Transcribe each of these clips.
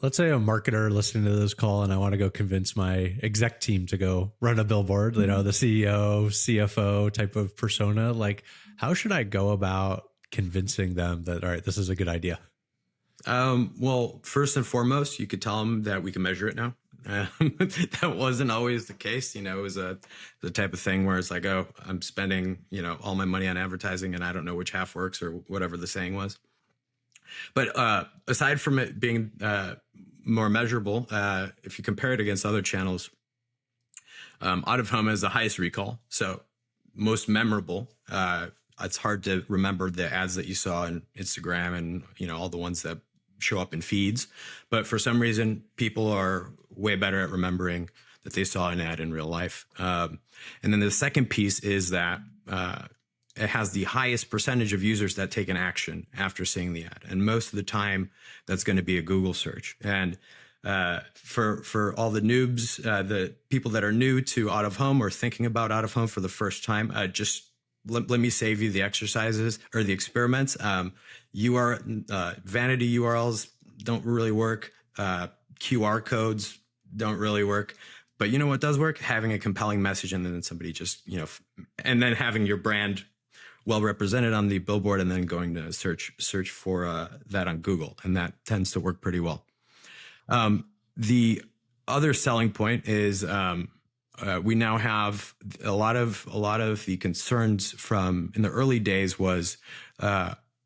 let's say a marketer listening to this call and I want to go convince my exec team to go run a billboard, you know, the CEO, CFO type of persona. Like, how should I go about convincing them that, all right, this is a good idea? Well, first and foremost, you could tell them that we can measure it now. That wasn't always the case. You know, it was the type of thing where it's like, oh, I'm spending, you know, all my money on advertising and I don't know which half works or whatever the saying was. But aside from it being more measurable, if you compare it against other channels, out of home has the highest recall. So most memorable. It's hard to remember the ads that you saw on Instagram and, you know, all the ones that show up in feeds. But for some reason, people are way better at remembering that they saw an ad in real life. And then the second piece is that it has the highest percentage of users that take an action after seeing the ad. And most of the time, that's going to be a Google search. And for all the noobs, the people that are new to out of home or thinking about out of home for the first time, just let me save you the exercises or the experiments. Vanity URLs don't really work. QR codes don't really work. But you know what does work? Having a compelling message and then somebody just, you know, and then having your brand well represented on the billboard and then going to search for that on Google. And that tends to work pretty well. The other selling point is we now have a lot of the concerns from in the early days was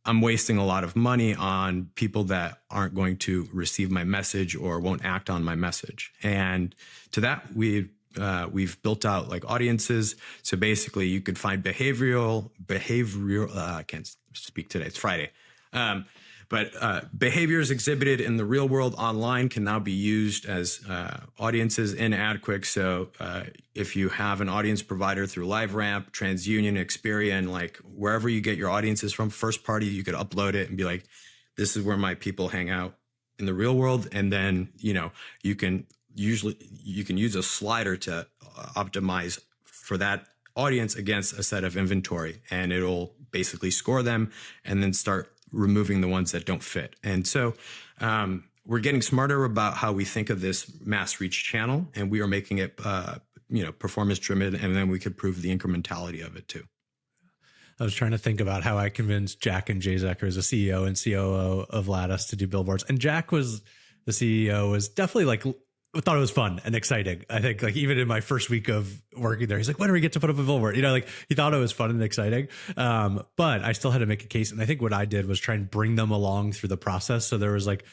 I'm wasting a lot of money on people that aren't going to receive my message or won't act on my message. And to that, we've built out like audiences. So basically you could find behavioral, I can't speak today, it's Friday. But behaviors exhibited in the real world online can now be used as audiences in AdQuick. So if you have an audience provider through LiveRamp, TransUnion, Experian, like wherever you get your audiences from, first party, you could upload it and be like, this is where my people hang out in the real world. And then, you know, you can use a slider to optimize for that audience against a set of inventory, and it'll basically score them and then start removing the ones that don't fit. And so we're getting smarter about how we think of this mass reach channel, and we are making it, performance driven, and then we could prove the incrementality of it too. I was trying to think about how I convinced Jack and Jay Zecker as a CEO and COO of Lattice to do billboards. And Jack was the CEO, was definitely like, thought it was fun and exciting. I think like even in my first week of working there, he's like, when do we get to put up a billboard? You know, like he thought it was fun and exciting. But I still had to make a case. And I think what I did was try and bring them along through the process. So there was like,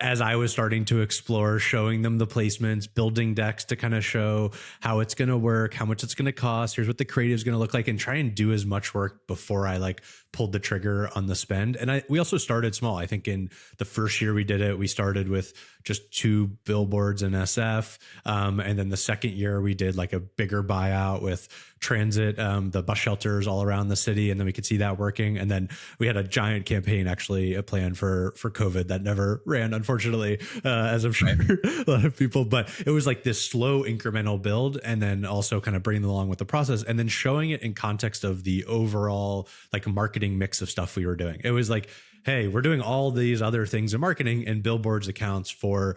as I was starting to explore, showing them the placements, building decks to kind of show how it's going to work, how much it's going to cost, here's what the creative is going to look like, and try and do as much work before I like pulled the trigger on the spend. And we also started small. I think in the first year we did it, we started with just 2 billboards in SF. And then the second year we did like a bigger buyout with transit, the bus shelters all around the city. And then we could see that working. And then we had a giant campaign, actually a plan for COVID that never ran, unfortunately, as I'm sure a lot of people, but it was like this slow incremental build. And then also kind of bringing them along with the process and then showing it in context of the overall like marketing mix of stuff we were doing. It was like, hey, we're doing all these other things in marketing, and billboards accounts for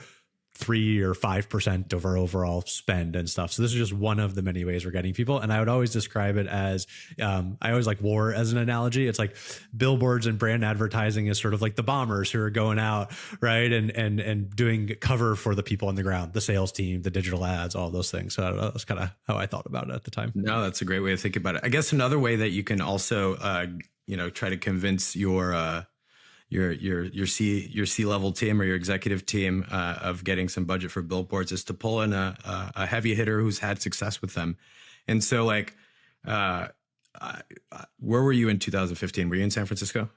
3 or 5% of our overall spend and stuff. So this is just one of the many ways we're getting people. And I would always describe it as, I always like war as an analogy. It's like billboards and brand advertising is sort of like the bombers who are going out, right? And doing cover for the people on the ground, the sales team, the digital ads, all those things. So I don't know, that's kind of how I thought about it at the time. No, that's a great way to think about it. I guess another way that you can also, try to convince your C-level team or your executive team of getting some budget for billboards is to pull in a heavy hitter who's had success with them. And so like, where were you in 2015? Were you in San Francisco?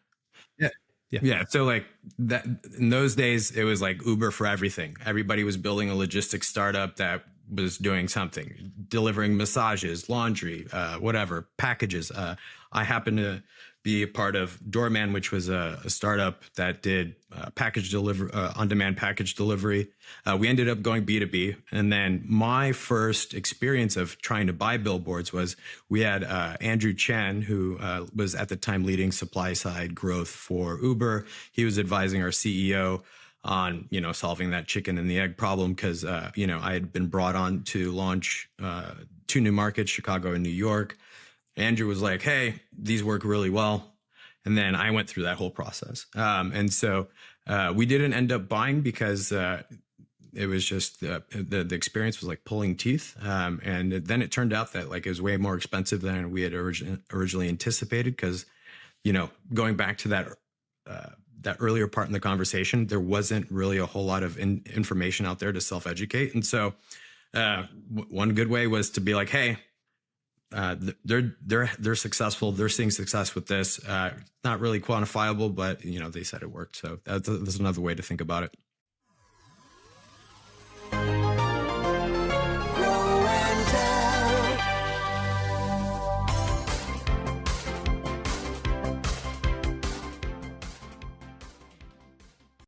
Yeah. So like that in those days, it was like Uber for everything. Everybody was building a logistics startup that was doing something, delivering massages, laundry, whatever, packages. I happened to be a part of Doorman, which was a startup that did package delivery, on-demand package delivery. We ended up going B2B. And then my first experience of trying to buy billboards was we had Andrew Chen, who was at the time leading supply side growth for Uber. He was advising our CEO on, solving that chicken and the egg problem. Cause, I had been brought on to launch, 2 new markets, Chicago and New York. Andrew was like, hey, these work really well. And then I went through that whole process. And so we didn't end up buying because it was just the experience was like pulling teeth. And then it turned out that like it was way more expensive than we had originally anticipated. Because, going back to that earlier part in the conversation, there wasn't really a whole lot of information out there to self-educate. And so one good way was to be like, hey, they're successful. They're seeing success with this. Not really quantifiable, but they said it worked. So that's another way to think about it.